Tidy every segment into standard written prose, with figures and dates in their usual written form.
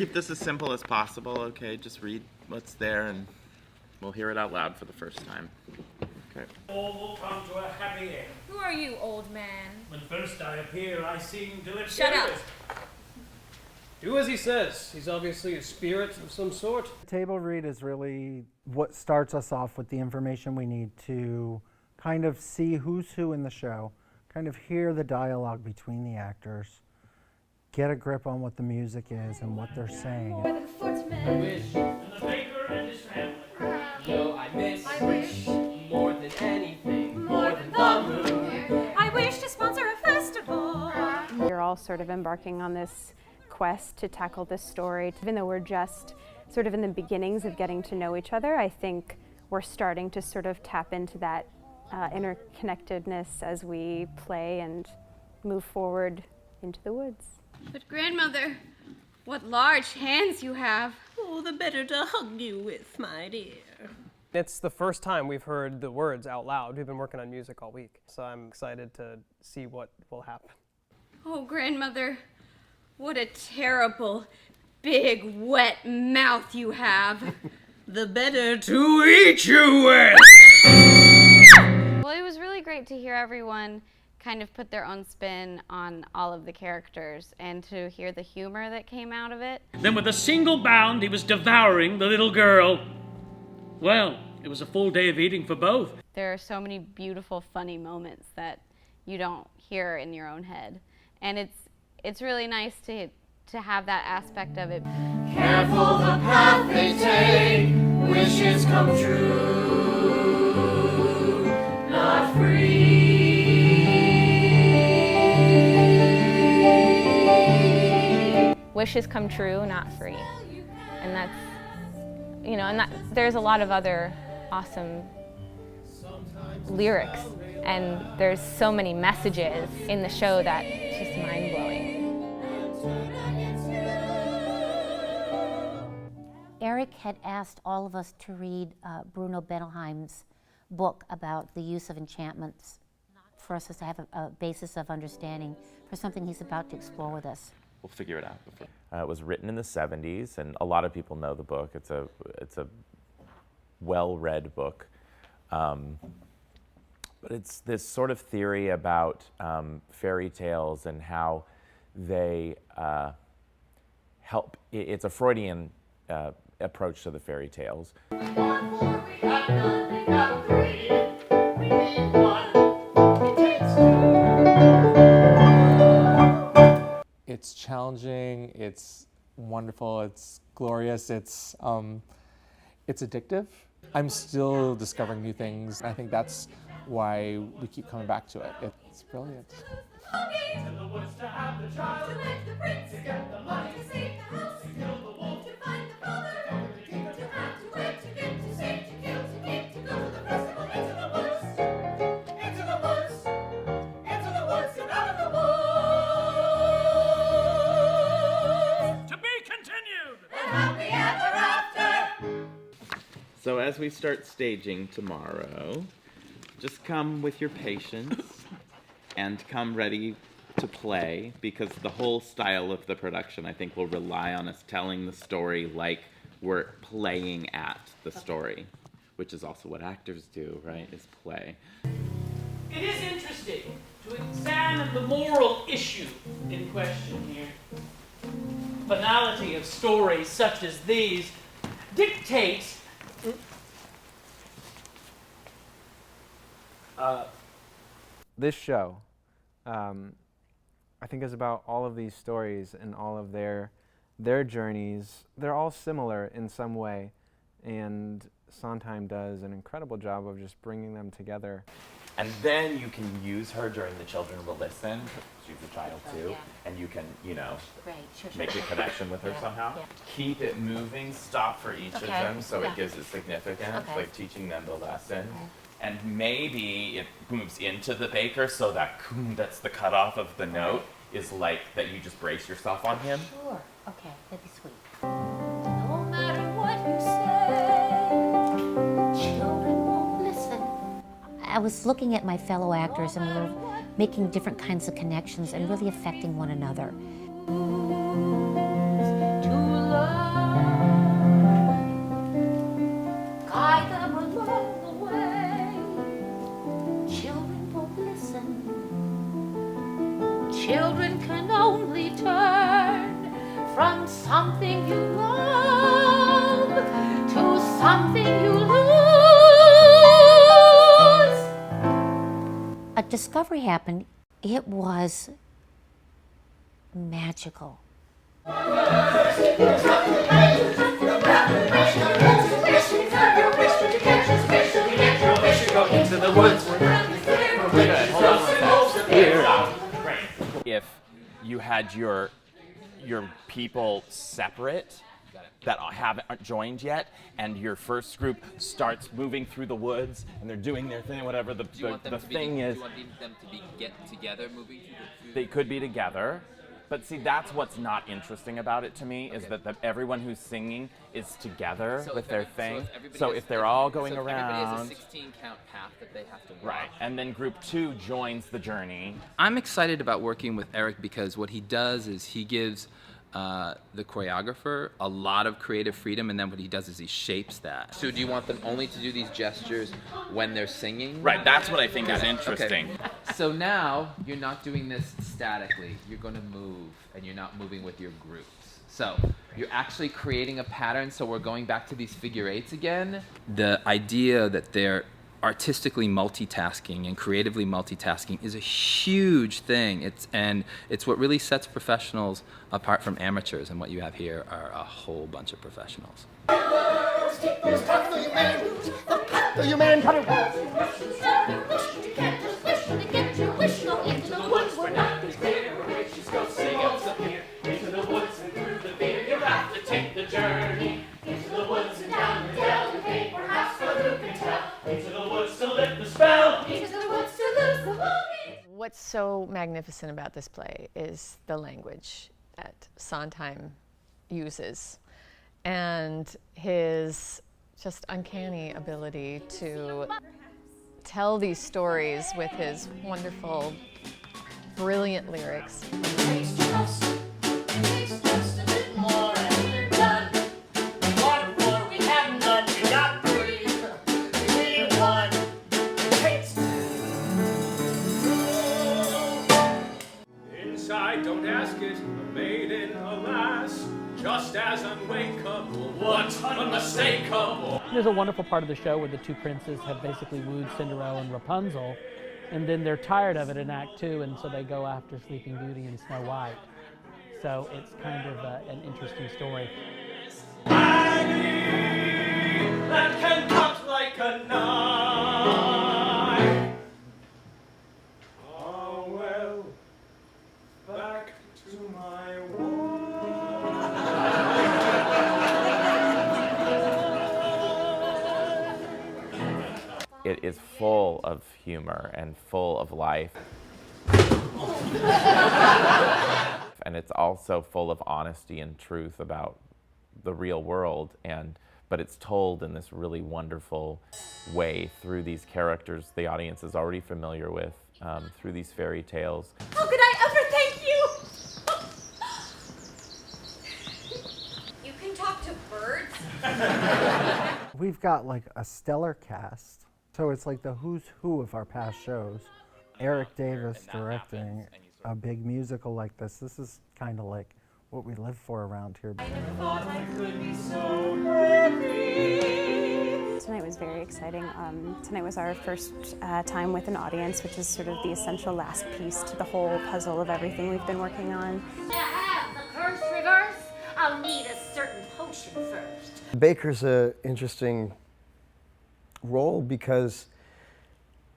Keep this as simple as possible, okay? Just read what's there and we'll hear it out loud for the first time. Okay. All will come to a happy end. Who are you, old man? When first I appear, I seem to live Shut up! Do as he says. He's obviously a spirit of some sort. Table read is really what starts us off with the information we need to kind of see who's who in the show, kind of hear the dialogue between the actors, get a grip on what the music is and what they're saying. I wish. And the baker and his family. No, I wish more than anything, more than the moon. I wish to sponsor a festival. You're all sort of embarking on this quest to tackle this story. Even though we're just sort of in the beginnings of getting to know each other, I think we're starting to sort of tap into that interconnectedness as we play and move forward into the woods. But grandmother, what large hands you have. Oh, the better to hug you with, my dear. It's the first time we've heard the words out loud. We've been working on music all week, so I'm excited to see what will happen. Oh, grandmother, what a terrible, big, wet mouth you have. The better to eat you with. Well, it was really great to hear everyone kind of put their own spin on all of the characters and to hear the humor that came out of it. Then with a single bound, he was devouring the little girl. Well, it was a full day of eating for both. There are so many beautiful, funny moments that you don't hear in your own head. And it's really nice to have that aspect of it. Careful the path they take, wishes come true, not free. Wishes come true, not free. And that's, there's a lot of other awesome lyrics, and there's so many messages in the show that it's just mind-blowing. Eric had asked all of us to read Bruno Bettelheim's book about the use of enchantments for us to have a basis of understanding for something he's about to explore with us. We'll figure it out. It was written in the 70s, and a lot of people know the book. It's a well-read book. But it's this sort of theory about fairy tales and how they help. It's a Freudian approach to the fairy tales. It's challenging, it's wonderful, it's glorious, it's addictive. I'm still discovering new things. I think that's why we keep coming back to it. It's brilliant. So as we start staging tomorrow, just come with your patience and come ready to play, because the whole style of the production, I think, will rely on us telling the story like we're playing at the story, which is also what actors do, right, is play. It is interesting to examine the moral issue in question here. Banality of stories such as these dictates this show, I think, is about all of these stories and all of their journeys. They're all similar in some way, and Sondheim does an incredible job of just bringing them together. And then you can use her during The Children Will Listen. She's a child too, and you can, make a connection with her somehow. Yeah. Keep it moving, stop for each of them so it gives it significance, like teaching them the lesson. And maybe it moves into the baker so that that's the cutoff of the note is like that you just brace yourself on him. Sure. Okay, that'd be sweet. No matter what you say, children won't listen. I was looking at my fellow actors and we were making different kinds of connections and really affecting one another. To love something you love to something you lose. A discovery happened. It was magical. If you had your people separate that aren't joined yet, and your first group starts moving through the woods and they're doing their thing, whatever the thing is. Do you want them to get together, moving through They could be together, but see, that's what's not interesting about it to me, is that everyone who's singing is together with their thing. So if they're all going around. Everybody has a 16 count path that they have to walk. Right, and then group 2 joins the journey. I'm excited about working with Eric because what he does is he gives the choreographer a lot of creative freedom, and then what he does is he shapes that. So do you want them only to do these gestures when they're singing? Right, that's what I think is interesting. Okay. So now you're not doing this statically. You're going to move, and you're not moving with your groups. So you're actually creating a pattern, so we're going back to these figure eights again. The idea that they're artistically multitasking and creatively multitasking is a huge thing. It's what really sets professionals apart from amateurs, and what you have here are a whole bunch of professionals. What's so magnificent about this play is the language that Sondheim uses and his just uncanny ability to tell these stories with his wonderful, brilliant lyrics. Don't ask it, a maiden, alas, just as unwakeable, what unmistakable. There's a wonderful part of the show where the two princes have basically wooed Cinderella and Rapunzel, and then they're tired of it in Act 2, and so they go after Sleeping Beauty and Snow White. So it's kind of an interesting story. Agony that can cut like a knife. Oh well. Back to my It is full of humor and full of life. And it's also full of honesty and truth about the real world, but it's told in this really wonderful way through these characters the audience is already familiar with, through these fairy tales. How could I ever thank you? You can talk to birds? We've got like a stellar cast. So it's like the who's who of our past shows. Eric Davis directing a big musical like this. This is kind of like what we live for around here. I never thought I could be so happy. Tonight was very exciting. Tonight was our first time with an audience, which is sort of the essential last piece to the whole puzzle of everything we've been working on. To have the curse reversed, I'll need a certain potion first. Baker's an interesting role because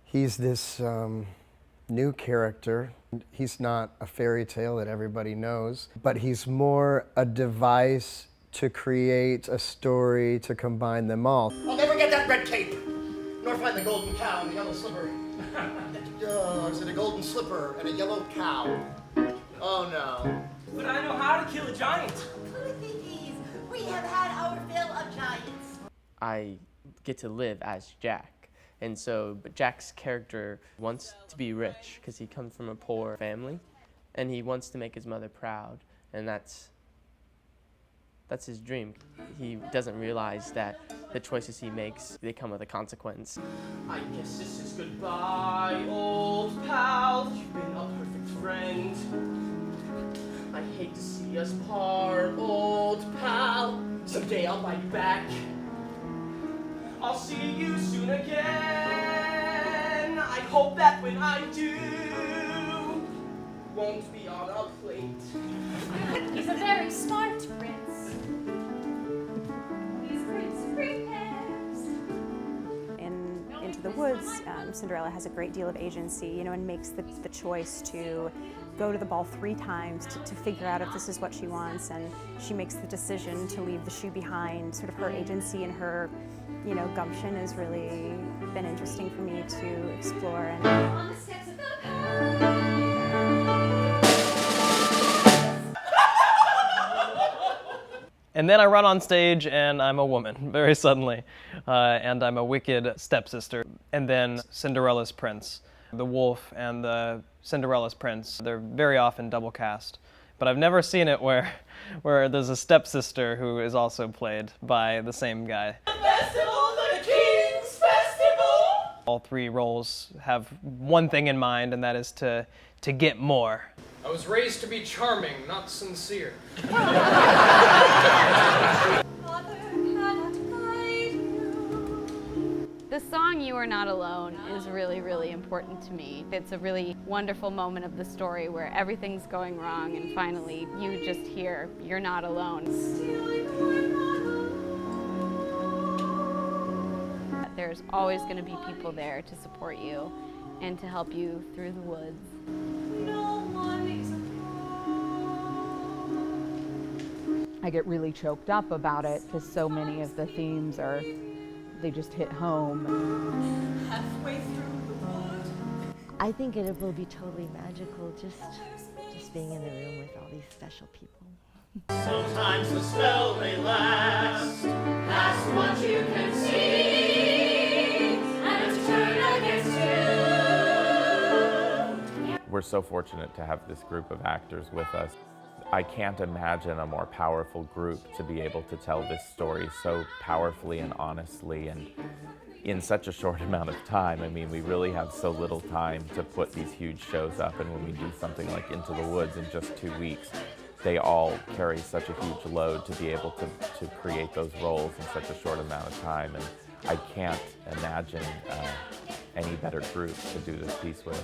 he's this new character. He's not a fairy tale that everybody knows, but he's more a device to create a story to combine them all. I'll never get that red cape, nor find the golden cow and the yellow slipper. Is it a golden slipper and a yellow cow? Oh no. But I know how to kill a giant. Please, we have had our fill of giants. I get to live as Jack. And so, but Jack's character wants to be rich because he comes from a poor family, and he wants to make his mother proud, and that's his dream. He doesn't realize that the choices he makes, they come with a consequence. I guess this is goodbye, old pal. You've been a perfect friend. I hate to see us part, old Today I'll bite you back. I'll see you soon again. I hope that when I do, won't be on a plate. He's a very smart prince. He's Prince Prepares. In Into the Woods, Cinderella has a great deal of agency, you know, and makes the choice to go to the ball 3 times to figure out if this is what she wants, and she makes the decision to leave the shoe behind. Sort of her agency and her, you know, gumption has really been interesting for me to explore. And On the steps of the And then I run on stage and I'm a woman, very suddenly. And I'm a wicked stepsister. And then Cinderella's prince. The wolf and the Cinderella's prince, they're very often double cast. But I've never seen it where there's a stepsister who is also played by the same guy. Festival, the King's Festival! All 3 roles have one thing in mind, and that is to get more. I was raised to be charming, not sincere. The song You Are Not Alone is really, really important to me. It's a really wonderful moment of the story where everything's going wrong and finally you just hear, you're not alone. There's always going to be people there to support you and to help you through the woods. I get really choked up about it because so many of the themes are, they just hit home. halfway through the wood. I think it will be totally magical just being in the room with all these special people. Sometimes the spell may last past what you can see, and turn against you. We're so fortunate to have this group of actors with us. I can't imagine a more powerful group to be able to tell this story so powerfully and honestly and in such a short amount of time. I mean, we really have so little time to put these huge shows up, and when we do something like Into the Woods in just 2 weeks, they all carry such a huge load to be able to create those roles in such a short amount of time, and I can't imagine any better group to do this piece with.